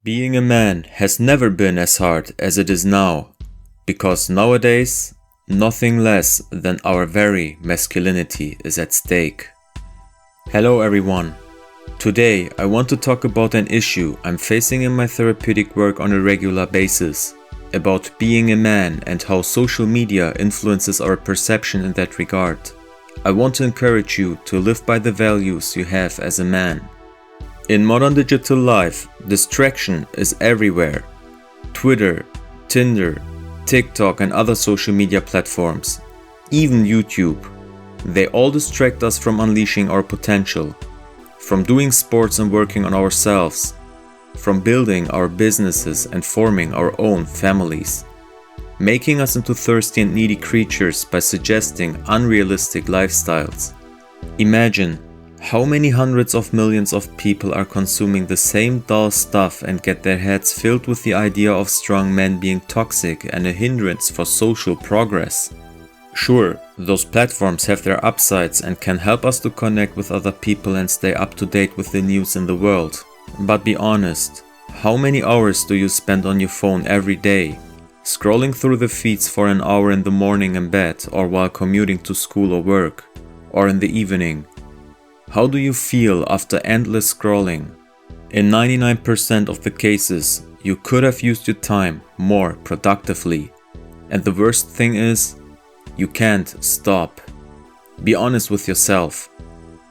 Being a man has never been as hard as it is now, because nowadays, nothing less than our very masculinity is at stake. Hello everyone. Today I want to talk about an issue I'm facing in my therapeutic work on a regular basis, about being a man and how social media influences our perception in that regard. I want to encourage you to live by the values you have as a man. In modern digital life, distraction is everywhere. Twitter, Tinder, TikTok and other social media platforms, even YouTube, they all distract us from unleashing our potential, from doing sports and working on ourselves, from building our businesses and forming our own families, making us into thirsty and needy creatures by suggesting unrealistic lifestyles. Imagine how many hundreds of millions of people are consuming the same dull stuff and get their heads filled with the idea of strong men being toxic and a hindrance for social progress. Sure, those platforms have their upsides and can help us to connect with other people and stay up to date with the news in the world. But be honest, how many hours do you spend on your phone every day? Scrolling through the feeds for an hour in the morning in bed or while commuting to school or work, or in the evening. How do you feel after endless scrolling? In 99% of the cases, you could have used your time more productively. And the worst thing is, you can't stop. Be honest with yourself.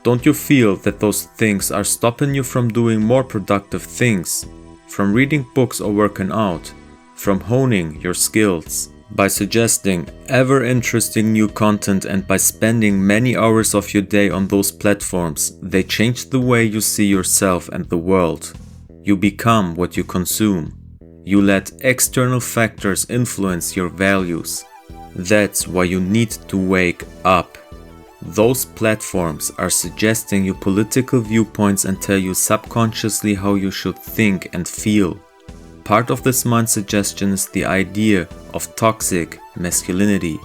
Don't you feel that those things are stopping you from doing more productive things? From reading books or working out? From honing your skills? By suggesting ever interesting new content and by spending many hours of your day on those platforms, they change the way you see yourself and the world. You become what you consume. You let external factors influence your values. That's why you need to wake up. Those platforms are suggesting you political viewpoints and tell you subconsciously how you should think and feel. Part of this mind suggestion is the idea of toxic masculinity.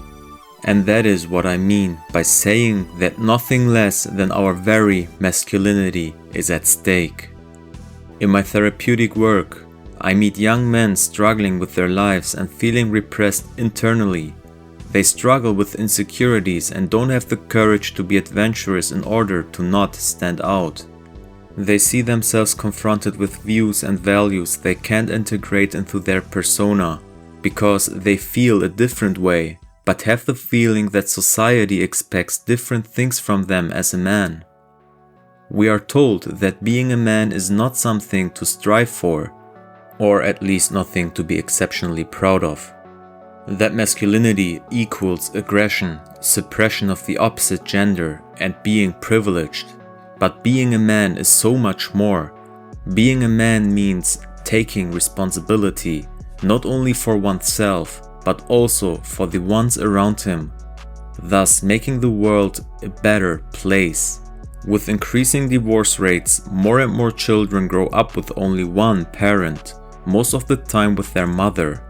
And that is what I mean by saying that nothing less than our very masculinity is at stake. In my therapeutic work, I meet young men struggling with their lives and feeling repressed internally. They struggle with insecurities and don't have the courage to be adventurous in order to not stand out. They see themselves confronted with views and values they can't integrate into their persona because they feel a different way, but have the feeling that society expects different things from them as a man. We are told that being a man is not something to strive for, or at least nothing to be exceptionally proud of. That masculinity equals aggression, suppression of the opposite gender, and being privileged. But being a man is so much more. Being a man means taking responsibility, not only for oneself, but also for the ones around him, thus making the world a better place. With increasing divorce rates, more and more children grow up with only one parent, most of the time with their mother.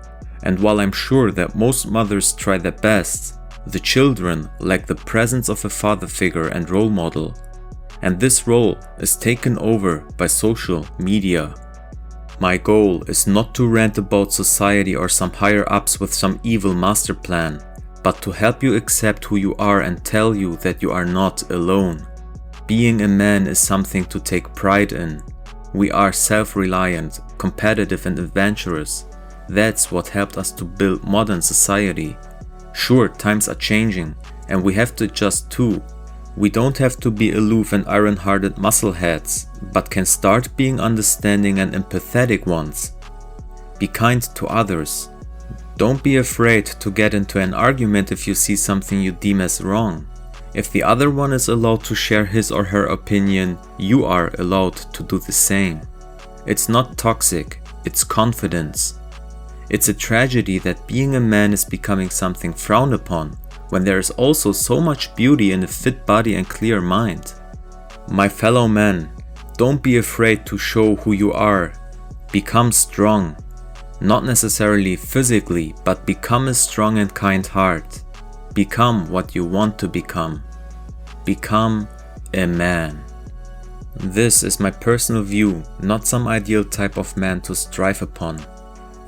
And while I'm sure that most mothers try their best, the children lack the presence of a father figure and role model. And this role is taken over by social media. My goal is not to rant about society or some higher ups with some evil master plan, but to help you accept who you are and tell you that you are not alone. Being a man is something to take pride in. We are self-reliant, competitive and adventurous. That's what helped us to build modern society. Sure, times are changing and we have to adjust too. We don't have to be aloof and iron-hearted muscleheads, but can start being understanding and empathetic ones. Be kind to others. Don't be afraid to get into an argument if you see something you deem as wrong. If the other one is allowed to share his or her opinion, you are allowed to do the same. It's not toxic, it's confidence. It's a tragedy that being a man is becoming something frowned upon, when there is also so much beauty in a fit body and clear mind. My fellow men, don't be afraid to show who you are. Become strong. Not necessarily physically, but become a strong and kind heart. Become what you want to become. Become a man. This is my personal view, not some ideal type of man to strive upon.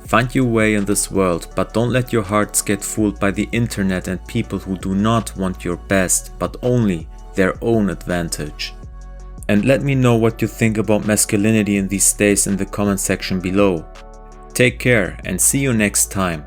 Find your way in this world, but don't let your hearts get fooled by the internet and people who do not want your best, but only their own advantage. And let me know what you think about masculinity in these days in the comment section below. Take care and see you next time.